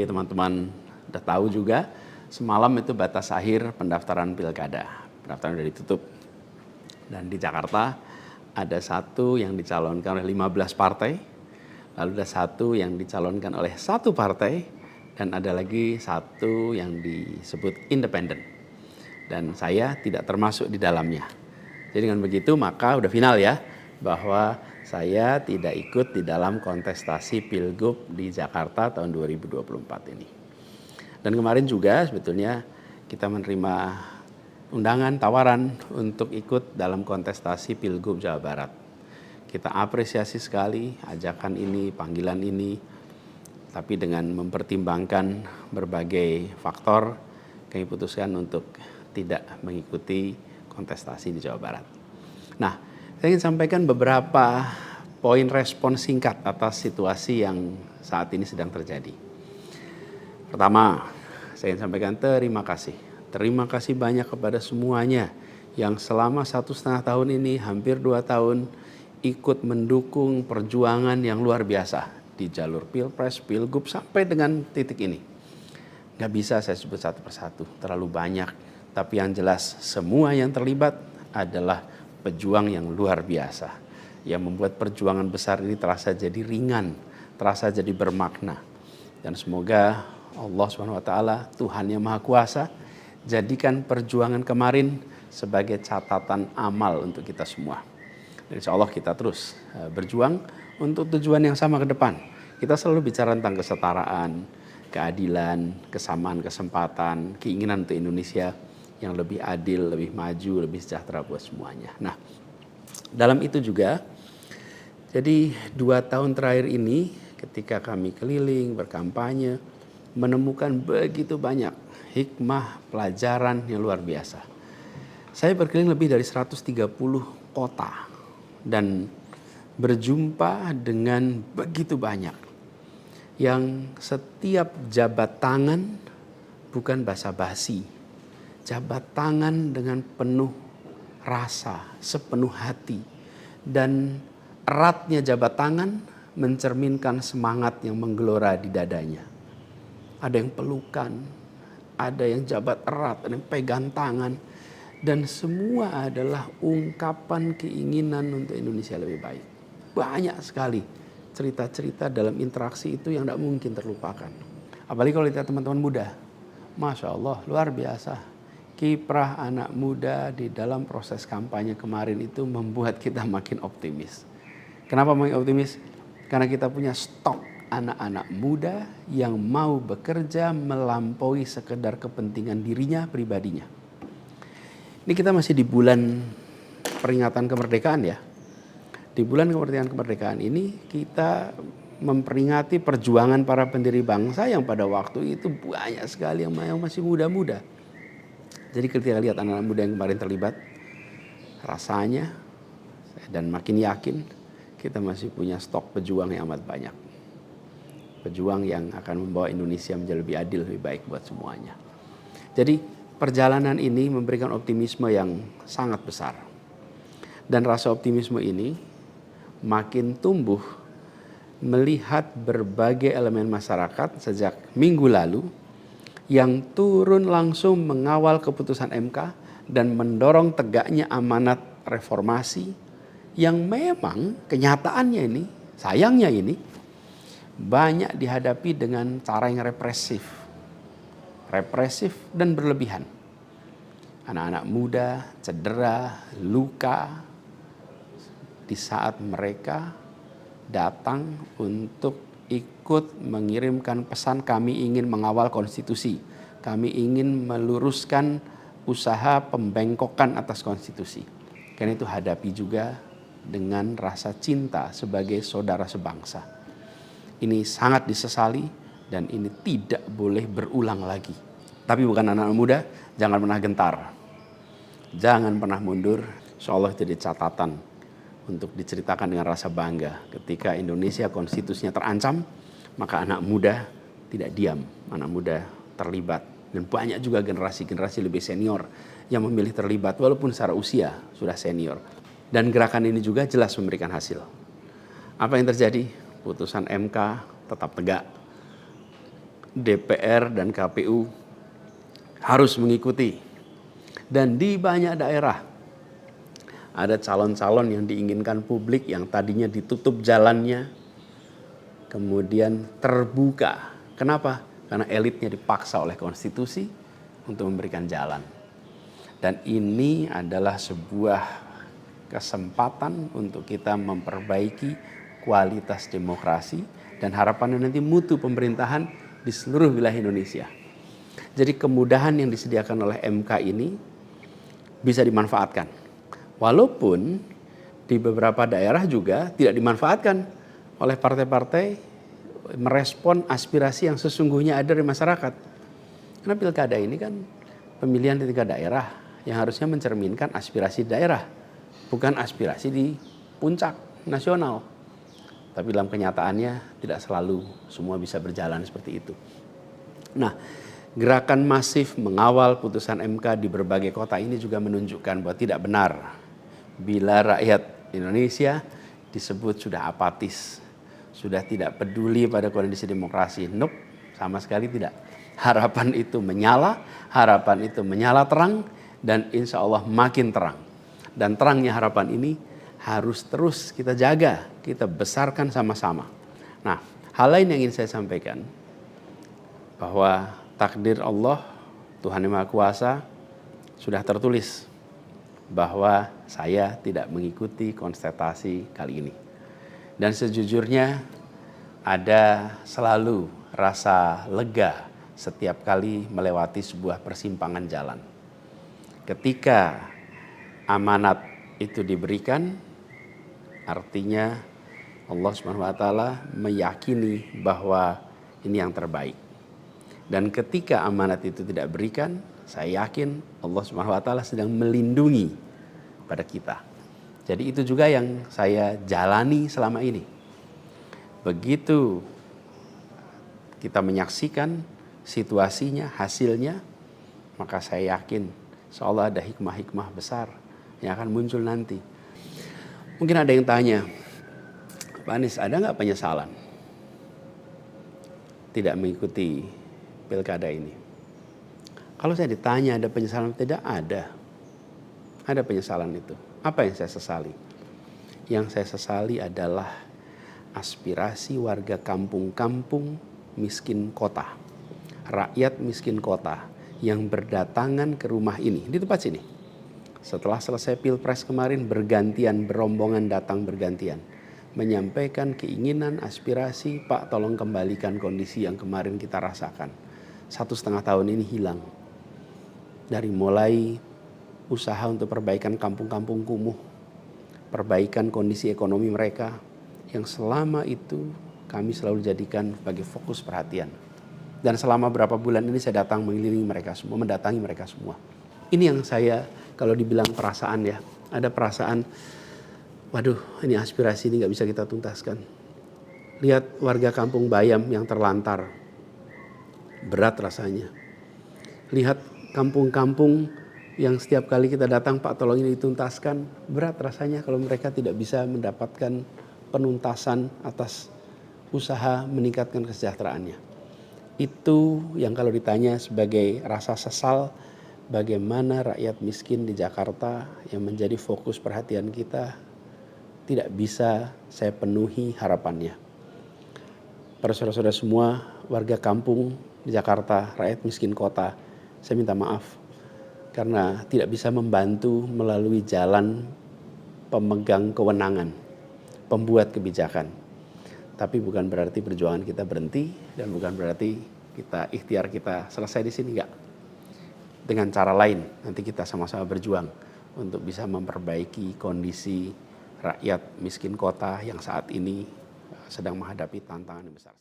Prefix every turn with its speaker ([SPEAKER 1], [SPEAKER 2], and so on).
[SPEAKER 1] teman-teman udah tahu juga, semalam itu batas akhir pendaftaran pilkada. Pendaftaran sudah ditutup. Dan di Jakarta ada satu yang dicalonkan oleh 15 partai, lalu ada satu yang dicalonkan oleh satu partai, dan ada lagi satu yang disebut independen. Dan saya tidak termasuk di dalamnya. Jadi dengan begitu maka udah final ya, bahwa saya tidak ikut di dalam kontestasi Pilgub di Jakarta tahun 2024 ini. Dan kemarin juga sebetulnya kita menerima undangan, tawaran untuk ikut dalam kontestasi Pilgub Jawa Barat. Kita apresiasi sekali ajakan ini, panggilan ini, tapi dengan mempertimbangkan berbagai faktor, kami putuskan untuk tidak mengikuti kontestasi di Jawa Barat. Nah, saya ingin sampaikan beberapa poin respon singkat atas situasi yang saat ini sedang terjadi. Pertama, saya ingin sampaikan terima kasih. Terima kasih banyak kepada semuanya yang selama 1,5 tahun ini, hampir 2 tahun, ikut mendukung perjuangan yang luar biasa di jalur Pilpres, Pilgub, sampai dengan titik ini. Gak bisa saya sebut satu persatu, terlalu banyak. Tapi yang jelas semua yang terlibat adalah pejuang yang luar biasa, yang membuat perjuangan besar ini terasa jadi ringan, terasa jadi bermakna. Dan semoga Allah SWT, Tuhan yang Maha Kuasa, jadikan perjuangan kemarin sebagai catatan amal untuk kita semua. Dan insya Allah kita terus berjuang untuk tujuan yang sama ke depan. Kita selalu bicara tentang kesetaraan, keadilan, kesamaan kesempatan, keinginan untuk Indonesia yang lebih adil, lebih maju, lebih sejahtera buat semuanya. Nah, dalam itu juga, jadi 2 tahun terakhir ini ketika kami keliling, berkampanye, menemukan begitu banyak hikmah, pelajaran yang luar biasa. Saya berkeliling lebih dari 130 kota dan berjumpa dengan begitu banyak yang setiap jabat tangan bukan basa-basi. Jabat tangan dengan penuh rasa, sepenuh hati. Dan eratnya jabat tangan mencerminkan semangat yang menggelora di dadanya. Ada yang pelukan, ada yang jabat erat, ada yang pegang tangan. Dan semua adalah ungkapan keinginan untuk Indonesia lebih baik. Banyak sekali cerita-cerita dalam interaksi itu yang tidak mungkin terlupakan. Apalagi kalau lihat teman-teman muda. Masya Allah, luar biasa. Kiprah anak muda di dalam proses kampanye kemarin itu membuat kita makin optimis. Kenapa makin optimis? Karena kita punya stok anak-anak muda yang mau bekerja melampaui sekedar kepentingan dirinya, pribadinya. Ini kita masih di bulan peringatan kemerdekaan ya. Di bulan kemerdekaan ini kita memperingati perjuangan para pendiri bangsa yang pada waktu itu banyak sekali yang masih muda-muda. Jadi ketika lihat anak-anak muda yang kemarin terlibat, rasanya dan makin yakin kita masih punya stok pejuang yang amat banyak. Pejuang yang akan membawa Indonesia menjadi lebih adil, lebih baik buat semuanya. Jadi perjalanan ini memberikan optimisme yang sangat besar. Dan rasa optimisme ini makin tumbuh melihat berbagai elemen masyarakat sejak minggu lalu yang turun langsung mengawal keputusan MK dan mendorong tegaknya amanat reformasi yang memang kenyataannya ini, sayangnya ini, banyak dihadapi dengan cara yang represif dan berlebihan. Anak-anak muda cedera, luka di saat mereka datang untuk ikut mengirimkan pesan kami ingin mengawal konstitusi. Kami ingin meluruskan usaha pembengkokan atas konstitusi. Karena itu hadapi juga dengan rasa cinta sebagai saudara sebangsa. Ini sangat disesali dan ini tidak boleh berulang lagi. Tapi bukan anak-anak muda, jangan pernah gentar. Jangan pernah mundur. Insyaallah jadi catatan untuk diceritakan dengan rasa bangga. Ketika Indonesia konstitusinya terancam, maka anak muda tidak diam. Anak muda terlibat. Dan banyak juga generasi-generasi lebih senior yang memilih terlibat walaupun secara usia sudah senior. Dan gerakan ini juga jelas memberikan hasil. Apa yang terjadi? Putusan MK tetap tegak. DPR dan KPU harus mengikuti. Dan di banyak daerah ada calon-calon yang diinginkan publik yang tadinya ditutup jalannya, kemudian terbuka. Kenapa? Karena elitnya dipaksa oleh konstitusi untuk memberikan jalan. Dan ini adalah sebuah kesempatan untuk kita memperbaiki kualitas demokrasi dan harapannya nanti mutu pemerintahan di seluruh wilayah Indonesia. Jadi kemudahan yang disediakan oleh MK ini bisa dimanfaatkan. Walaupun di beberapa daerah juga tidak dimanfaatkan oleh partai-partai merespon aspirasi yang sesungguhnya ada dari masyarakat. Karena pilkada ini kan pemilihan di tingkat daerah yang harusnya mencerminkan aspirasi daerah, bukan aspirasi di puncak nasional. Tapi dalam kenyataannya tidak selalu semua bisa berjalan seperti itu. Nah, gerakan masif mengawal putusan MK di berbagai kota ini juga menunjukkan bahwa tidak benar bila rakyat Indonesia disebut sudah apatis, sudah tidak peduli pada kondisi demokrasi. Nope, sama sekali tidak. Harapan itu menyala, harapan itu menyala terang, dan insya Allah makin terang. Dan terangnya harapan ini harus terus kita jaga, kita besarkan sama-sama. Nah, hal lain yang ingin saya sampaikan, bahwa takdir Allah, Tuhan Yang Maha Kuasa, sudah tertulis bahwa saya tidak mengikuti kontestasi kali ini. Dan sejujurnya ada selalu rasa lega setiap kali melewati sebuah persimpangan jalan. Ketika amanat itu diberikan, artinya Allah Subhanahu wa taala meyakini bahwa ini yang terbaik. Dan ketika amanat itu tidak berikan, saya yakin Allah Subhanahu wa taala sedang melindungi pada kita. Jadi itu juga yang saya jalani selama ini. Begitu kita menyaksikan situasinya, hasilnya, maka saya yakin insyaallah ada hikmah-hikmah besar yang akan muncul nanti. Mungkin ada yang tanya, Pak Anies, ada nggak penyesalan tidak mengikuti pilkada ini? Kalau saya ditanya ada penyesalan, tidak ada. Ada penyesalan itu. Apa yang saya sesali? Yang saya sesali adalah aspirasi warga kampung-kampung miskin kota, rakyat miskin kota yang berdatangan ke rumah ini, di tempat sini. Setelah selesai Pilpres kemarin, bergantian, berombongan datang bergantian, menyampaikan keinginan, aspirasi, Pak tolong kembalikan kondisi yang kemarin kita rasakan. 1,5 tahun ini hilang. Dari mulai usaha untuk perbaikan kampung-kampung kumuh, perbaikan kondisi ekonomi mereka, yang selama itu kami selalu jadikan sebagai fokus perhatian. Dan selama berapa bulan ini saya datang mengelilingi mereka semua, mendatangi mereka semua. Ini yang saya, kalau dibilang perasaan ya, ada perasaan, waduh ini aspirasi ini gak bisa kita tuntaskan. Lihat warga kampung Bayam yang terlantar, berat rasanya. Lihat kampung-kampung yang setiap kali kita datang, Pak tolong ini dituntaskan, berat rasanya kalau mereka tidak bisa mendapatkan penuntasan atas usaha meningkatkan kesejahteraannya. Itu yang kalau ditanya sebagai rasa sesal, bagaimana rakyat miskin di Jakarta yang menjadi fokus perhatian kita tidak bisa saya penuhi harapannya. Para saudara-saudara semua, warga kampung di Jakarta, rakyat miskin kota, saya minta maaf karena tidak bisa membantu melalui jalan pemegang kewenangan, pembuat kebijakan. Tapi bukan berarti perjuangan kita berhenti dan bukan berarti ikhtiar kita selesai di sini, enggak. Dengan cara lain nanti kita sama-sama berjuang untuk bisa memperbaiki kondisi rakyat miskin kota yang saat ini sedang menghadapi tantangan yang besar.